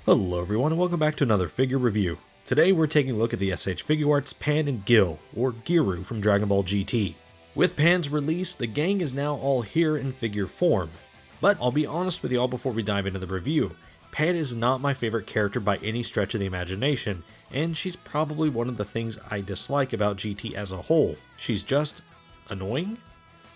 Hello everyone and welcome back to another figure review. Today we're taking a look at the S.H.Figuarts Pan and Gil, or Giru from Dragon Ball GT. With Pan's release, the gang is now all here in figure form. But I'll be honest with y'all before we dive into the review, Pan is not my favorite character by any stretch of the imagination, and she's probably one of the things I dislike about GT as a whole. She's just annoying?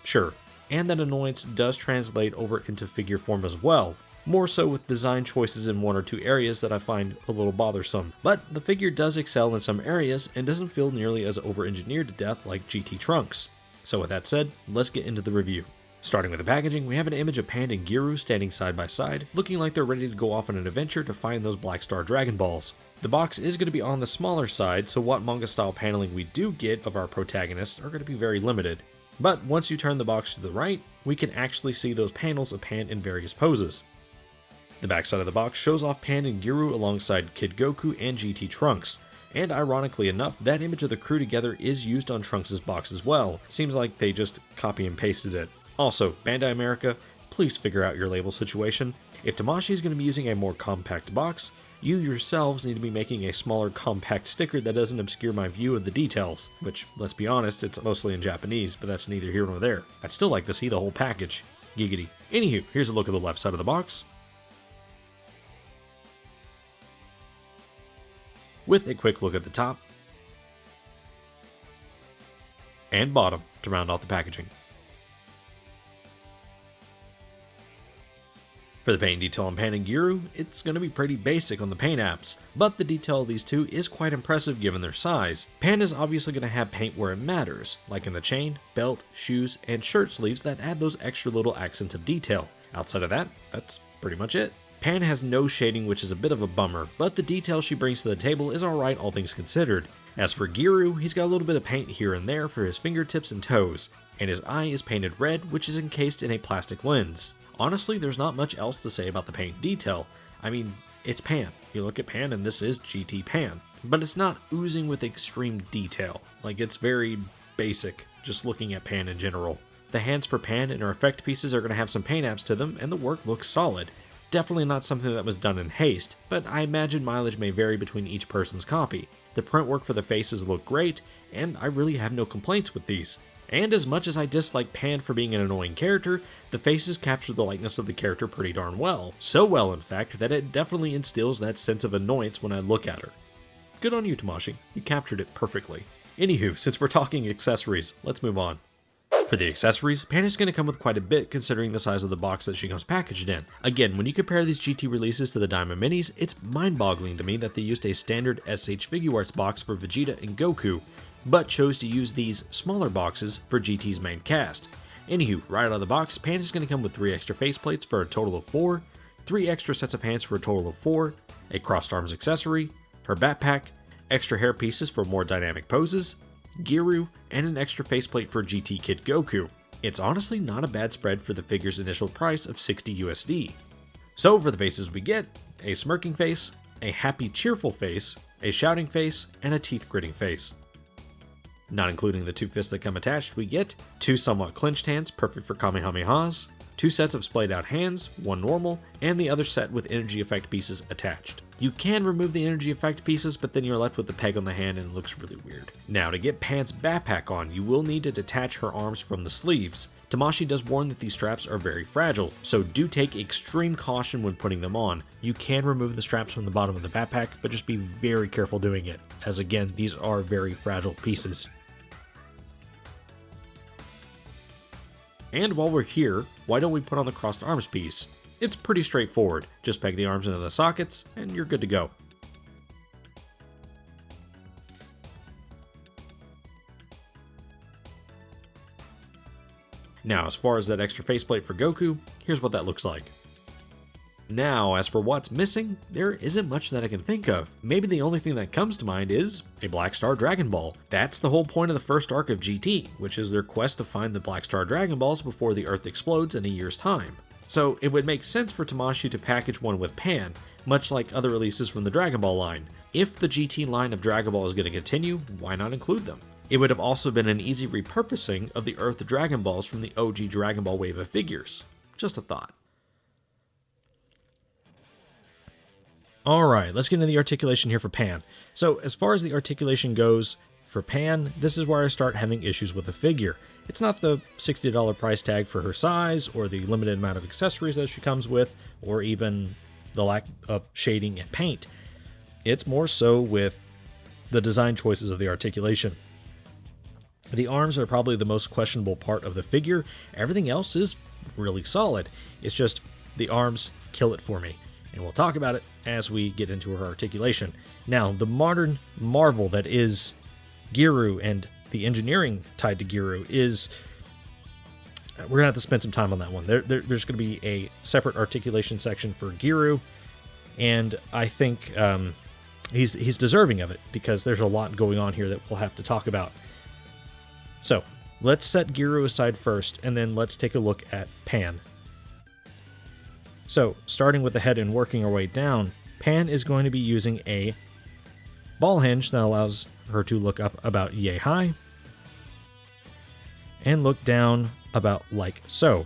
Sure, and that annoyance does translate over into figure form as well. More so with design choices in one or two areas that I find a little bothersome. But the figure does excel in some areas and doesn't feel nearly as over-engineered to death like GT Trunks. So with that said, let's get into the review. Starting with the packaging, we have an image of Pan and Giru standing side by side, looking like they're ready to go off on an adventure to find those Black Star Dragon Balls. The box is going to be on the smaller side, so what manga style paneling we do get of our protagonists are going to be very limited. But once you turn the box to the right, we can actually see those panels of Pan in various poses. The backside of the box shows off Pan and Giru alongside Kid Goku and GT Trunks, and ironically enough, that image of the crew together is used on Trunks' box as well. Seems like they just copy and pasted it. Also, Bandai America, please figure out your label situation. If Tamashii is going to be using a more compact box, you yourselves need to be making a smaller compact sticker that doesn't obscure my view of the details, which, let's be honest, it's mostly in Japanese, but that's neither here nor there. I'd still like to see the whole package. Giggity. Anywho, here's a look at the left side of the box, with a quick look at the top and bottom to round off the packaging. For the paint detail on Pan and Giru, it's going to be pretty basic on the paint apps, but the detail of these two is quite impressive given their size. Pan is obviously going to have paint where it matters, like in the chain, belt, shoes, and shirt sleeves that add those extra little accents of detail. Outside of that, that's pretty much it. Pan has no shading, which is a bit of a bummer, but the detail she brings to the table is alright all things considered. As for Giru, he's got a little bit of paint here and there for his fingertips and toes, and his eye is painted red, which is encased in a plastic lens. Honestly, there's not much else to say about the paint detail. I mean, it's Pan. You look at Pan and this is GT Pan, but it's not oozing with extreme detail. Like, it's very basic, just looking at Pan in general. The hands for Pan and her effect pieces are going to have some paint apps to them, and the work looks solid. Definitely not something that was done in haste, but I imagine mileage may vary between each person's copy. The print work for the faces look great, and I really have no complaints with these. And as much as I dislike Pan for being an annoying character, the faces capture the likeness of the character pretty darn well. So well, in fact, that it definitely instills that sense of annoyance when I look at her. Good on you, Tamashii. You captured it perfectly. Anywho, since we're talking accessories, let's move on. For the accessories, Pan is going to come with quite a bit considering the size of the box that she comes packaged in. Again, when you compare these GT releases to the Diamond Minis, it's mind-boggling to me that they used a standard S.H.Figuarts box for Vegeta and Goku, but chose to use these smaller boxes for GT's main cast. Anywho, right out of the box, Pan is going to come with 3 extra faceplates for a total of 4, 3 extra sets of hands for a total of 4, a crossed arms accessory, her backpack, extra hair pieces for more dynamic poses, Giru, and an extra faceplate for GT Kid Goku. It's honestly not a bad spread for the figure's initial price of 60 USD. So for the faces we get, a smirking face, a happy cheerful face, a shouting face, and a teeth gritting face. Not including the 2 fists that come attached, we get 2 somewhat clenched hands perfect for Kamehamehas, 2 sets of splayed out hands, 1 normal, and the other set with energy effect pieces attached. You can remove the energy effect pieces, but then you're left with the peg on the hand and it looks really weird. Now, to get Pan's backpack on, you will need to detach her arms from the sleeves. Tamashii does warn that these straps are very fragile, so do take extreme caution when putting them on. You can remove the straps from the bottom of the backpack, but just be very careful doing it, as again, these are very fragile pieces. And while we're here, why don't we put on the crossed arms piece? It's pretty straightforward, just peg the arms into the sockets, and you're good to go. Now, as far as that extra faceplate for Goku, here's what that looks like. Now, as for what's missing, there isn't much that I can think of. Maybe the only thing that comes to mind is a Black Star Dragon Ball. That's the whole point of the first arc of GT, which is their quest to find the Black Star Dragon Balls before the Earth explodes in a year's time. So it would make sense for Tamashii to package one with Pan, much like other releases from the Dragon Ball line. If the GT line of Dragon Ball is going to continue, why not include them? It would have also been an easy repurposing of the Earth Dragon Balls from the OG Dragon Ball wave of figures. Just a thought. All right, let's get into the articulation here for Pan. So as far as the articulation goes for Pan, this is where I start having issues with the figure. It's not the $60 price tag for her size, or the limited amount of accessories that she comes with, or even the lack of shading and paint. It's more so with the design choices of the articulation. The arms are probably the most questionable part of the figure. Everything else is really solid. It's just the arms kill it for me. And we'll talk about it as we get into her articulation. Now, the modern marvel that is Giru and the engineering tied to Giru is... we're going to have to spend some time on that one. There's going to be a separate articulation section for Giru, and I think he's deserving of it, because there's a lot going on here that we'll have to talk about. So, let's set Giru aside first, and then let's take a look at Pan. So, starting with the head and working our way down, Pan is going to be using a ball hinge that allows her to look up about yay high, and look down about like so.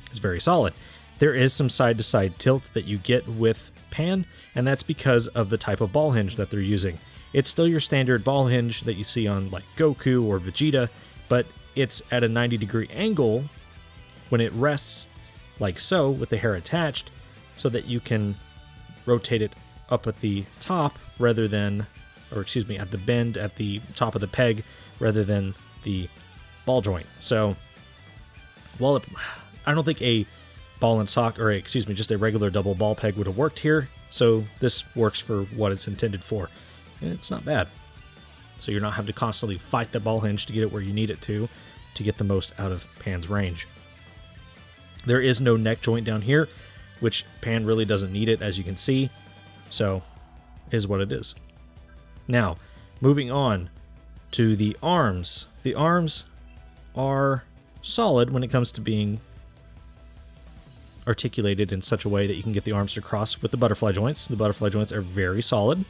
It's very solid. There is some side-to-side tilt that you get with Pan, and that's because of the type of ball hinge that they're using. It's still your standard ball hinge that you see on like Goku or Vegeta, but it's at a 90-degree angle when it rests like so with the hair attached, so that you can rotate it up at the top rather than, or excuse me, at the bend at the top of the peg rather than the ball joint. So, well, I don't think a ball and sock, or excuse me, just a regular double ball peg would have worked here. So this works for what it's intended for. And it's not bad. So you're not having to constantly fight the ball hinge to get it where you need it to get the most out of Pan's range. There is no neck joint down here, which Pan really doesn't need it, as you can see. So, it is what it is. Now, moving on to the arms. The arms are solid when it comes to being articulated in such a way that you can get the arms to cross with the butterfly joints. The butterfly joints are very solid.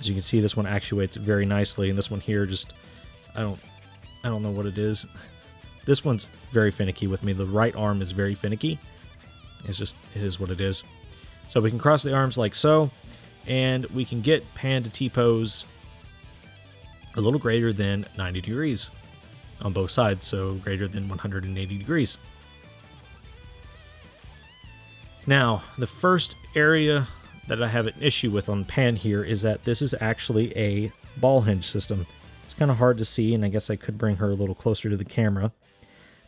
As you can see, this one actuates very nicely, and this one here just, I don't know what it is. This one's very finicky with me. The right arm is very finicky. It is what it is. So we can cross the arms like so, and we can get Pan to T-pose a little greater than 90 degrees on both sides, so greater than 180 degrees. Now, the first area that I have an issue with on Pan here is that this is actually a ball hinge system. It's kind of hard to see, and I guess I could bring her a little closer to the camera.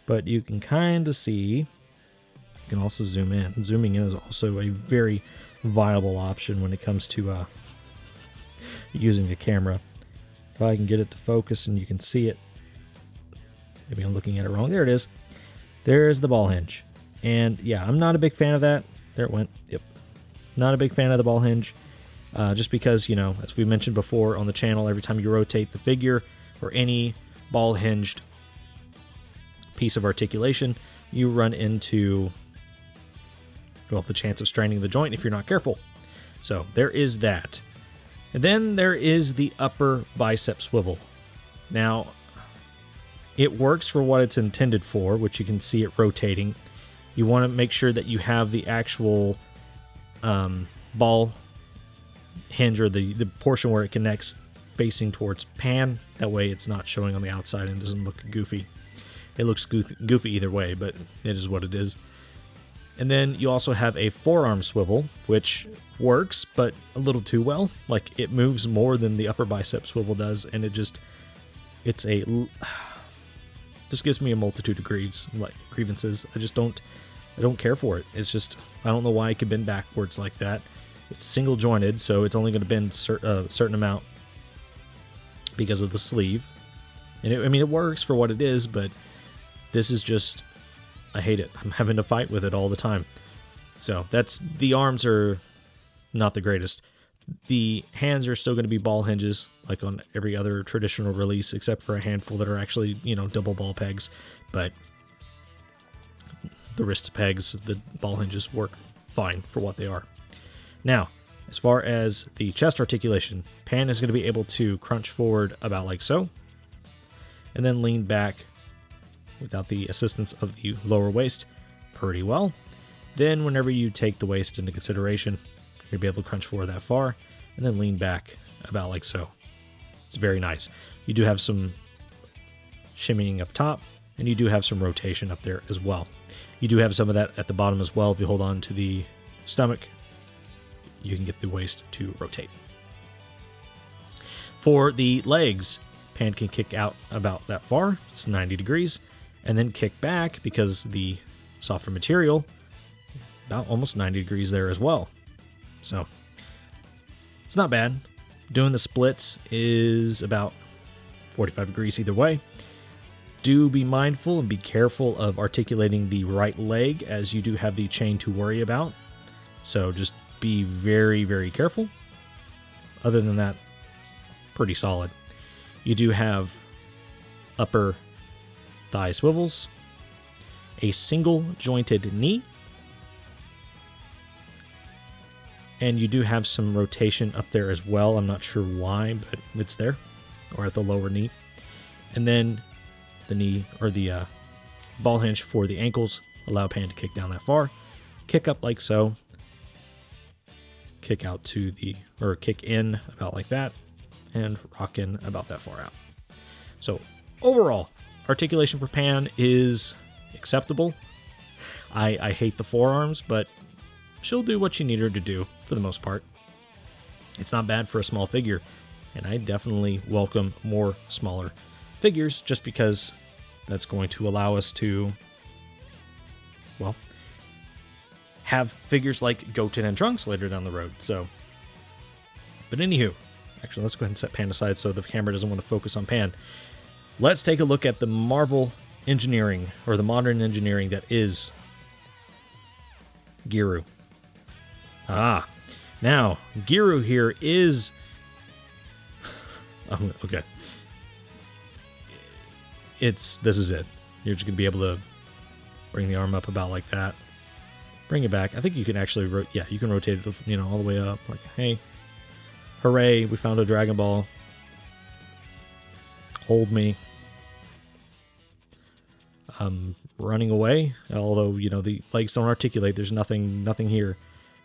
But you can kind of see, you can also zoom in. Zooming in is also a very viable option when it comes to using the camera. If I can get it to focus and you can see it. Maybe I'm looking at it wrong. There it is. There's the ball hinge. And yeah, I'm not a big fan of that. There it went. Yep. Not a big fan of the ball hinge. Just because, you know, as we mentioned before on the channel, every time you rotate the figure or any ball hinged piece of articulation, you run into, well, the chance of straining the joint if you're not careful. So there is that. And then there is the upper bicep swivel. Now, it works for what it's intended for, which you can see it rotating. You want to make sure that you have the actual ball hinge, or the portion where it connects, facing towards Pan. That way it's not showing on the outside and doesn't look goofy. It looks goofy either way, but it is what it is. And then you also have a forearm swivel, which works, but a little too well. Like, it moves more than the upper bicep swivel does, and it just gives me a multitude of grievances. I don't care for it. It's just, I don't know why it can bend backwards like that. It's single jointed, so it's only going to bend a certain amount because of the sleeve. And it works for what it is, but this is just, I hate it. I'm having to fight with it all the time. So the arms are not the greatest. The hands are still going to be ball hinges, like on every other traditional release, except for a handful that are actually, double ball pegs. But the wrist pegs, the ball hinges work fine for what they are. Now, as far as the chest articulation, Pan is going to be able to crunch forward about like so, and then lean back without the assistance of the lower waist pretty well. Then whenever you take the waist into consideration, you'll be able to crunch forward that far and then lean back about like so. It's very nice. You do have some shimmying up top, and you do have some rotation up there as well. You do have some of that at the bottom as well. If you hold on to the stomach, you can get the waist to rotate. For the legs, pan can kick out about that far. It's 90 degrees, and then kick back because the softer material, about almost 90 degrees there as well. So it's not bad. Doing the splits is about 45 degrees either way. Do be mindful and be careful of articulating the right leg, as you do have the chain to worry about. So just be very, very careful. Other than that, pretty solid. You do have upper thigh swivels, a single jointed knee, and you do have some rotation up there as well. I'm not sure why, but it's there, or at the lower knee. And then the knee, or the ball hinge for the ankles, allow pan to kick down that far, kick up like so, kick out to the, or kick in about like that, and rock in about that far out. So overall, articulation for pan is acceptable. I hate the forearms, but she'll do what you need her to do for the most part. It's not bad for a small figure, and I definitely welcome more smaller figures, just because that's going to allow us to, well, have figures like Goten and Trunks later down the road. So, but anywho, actually, let's go ahead and set Pan aside so the camera doesn't want to focus on Pan. Let's take a look at the Marvel engineering, or the modern engineering that is Giru. Now Giru here is okay. This is it. You're just gonna be able to bring the arm up about like that, bring it back. I think you can actually, you can rotate it, all the way up. Like, hey, hooray, we found a Dragon Ball. Hold me. Running away. Although the legs don't articulate. There's nothing here,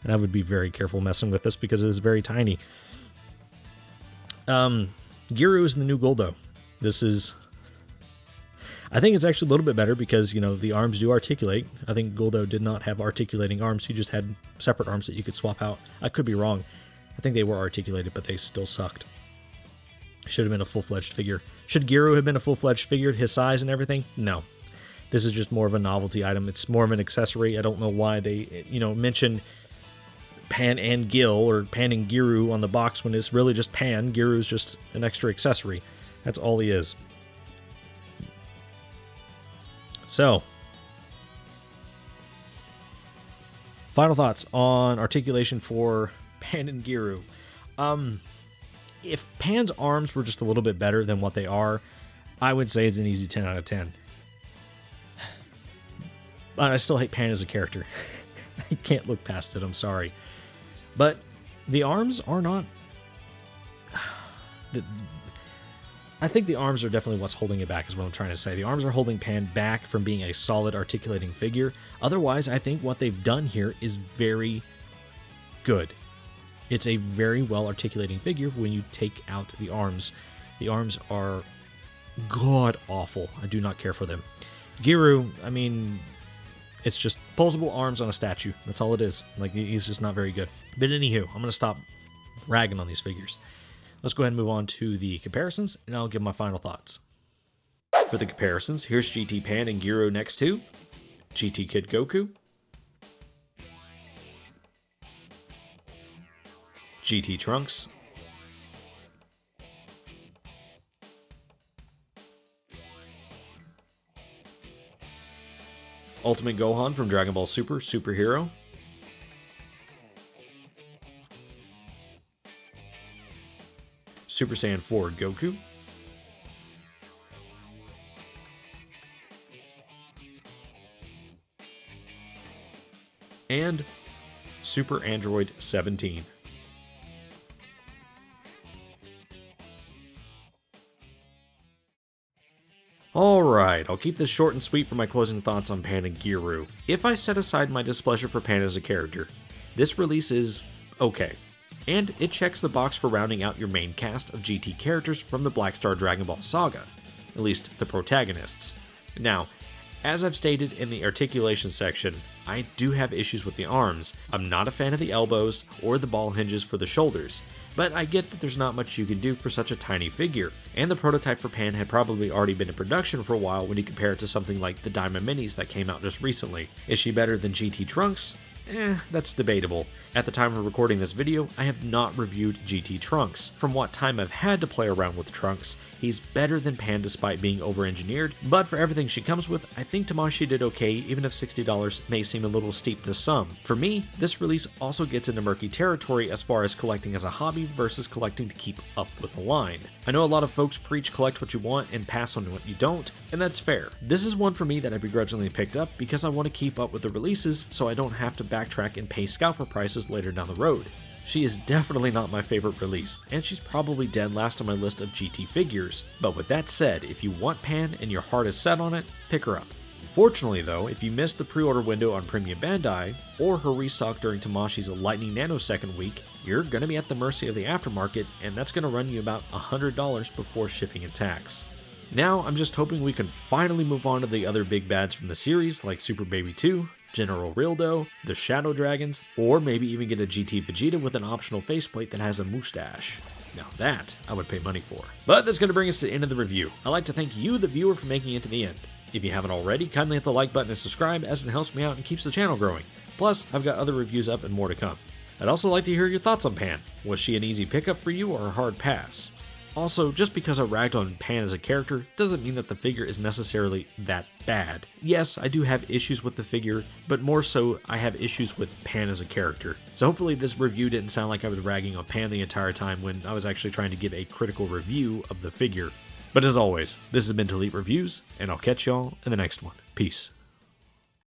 and I would be very careful messing with this because it is very tiny. Giru is the new Goldo. This is, I think it's actually a little bit better because, the arms do articulate. I think Goldo did not have articulating arms. He just had separate arms that you could swap out. I could be wrong. I think they were articulated, but they still sucked. Should have been a full-fledged figure. Should Giru have been a full-fledged figure, his size and everything? No. This is just more of a novelty item. It's more of an accessory. I don't know why they, mention Pan and Gil, or Pan and Giru on the box when it's really just Pan. Giru's just an extra accessory. That's all he is. So, final thoughts on articulation for Pan and Giru. If Pan's arms were just a little bit better than what they are, I would say it's an easy 10 out of 10. But I still hate Pan as a character. I can't look past it, I'm sorry. But the arms are not... I think the arms are definitely what's holding it back, is what I'm trying to say. The arms are holding Pan back from being a solid articulating figure. Otherwise, I think what they've done here is very good. It's a very well articulating figure when you take out the arms. The arms are god-awful. I do not care for them. Giru, I mean, it's just posable arms on a statue. That's all it is. Like, he's just not very good. But anywho, I'm going to stop ragging on these figures. Let's go ahead and move on to the comparisons, and I'll give my final thoughts. For the comparisons, here's GT Pan and Giru next to GT Kid Goku, GT Trunks, Ultimate Gohan from Dragon Ball Super, Superhero, Super Saiyan 4 Goku, and Super Android 17. Alright, I'll keep this short and sweet for my closing thoughts on Pan and Giru. If I set aside my displeasure for Pan as a character, this release is okay. And it checks the box for rounding out your main cast of GT characters from the Black Star Dragon Ball saga, at least the protagonists. Now, as I've stated in the articulation section, I do have issues with the arms. I'm not a fan of the elbows or the ball hinges for the shoulders, but I get that there's not much you can do for such a tiny figure, and the prototype for Pan had probably already been in production for a while when you compare it to something like the Diamond Minis that came out just recently. Is she better than GT Trunks? That's debatable. At the time of recording this video, I have not reviewed GT Trunks. From what time I've had to play around with Trunks, he's better than Pan despite being over-engineered, but for everything she comes with, I think Tamashii did okay, even if $60 may seem a little steep to some. For me, this release also gets into murky territory as far as collecting as a hobby versus collecting to keep up with the line. I know a lot of folks preach collect what you want and pass on what you don't, and that's fair. This is one for me that I begrudgingly picked up because I want to keep up with the releases so I don't have to backtrack and pay scalper prices later down the road. She is definitely not my favorite release, and she's probably dead last on my list of GT figures. But with that said, if you want Pan and your heart is set on it, pick her up. Fortunately though, if you missed the pre-order window on Premium Bandai, or her restock during Tamashii's Lightning Nanosecond week, you're going to be at the mercy of the aftermarket, and that's going to run you about $100 before shipping and tax. Now, I'm just hoping we can finally move on to the other big bads from the series, like Super Baby 2, General Rildo, the Shadow Dragons, or maybe even get a GT Vegeta with an optional faceplate that has a mustache. Now that, I would pay money for. But that's going to bring us to the end of the review. I'd like to thank you, the viewer, for making it to the end. If you haven't already, kindly hit the like button and subscribe, as it helps me out and keeps the channel growing. Plus, I've got other reviews up and more to come. I'd also like to hear your thoughts on Pan. Was she an easy pickup for you or a hard pass? Also, just because I ragged on Pan as a character doesn't mean that the figure is necessarily that bad. Yes, I do have issues with the figure, but more so I have issues with Pan as a character. So hopefully this review didn't sound like I was ragging on Pan the entire time when I was actually trying to give a critical review of the figure. But as always, this has been Delete Reviews, and I'll catch y'all in the next one. Peace.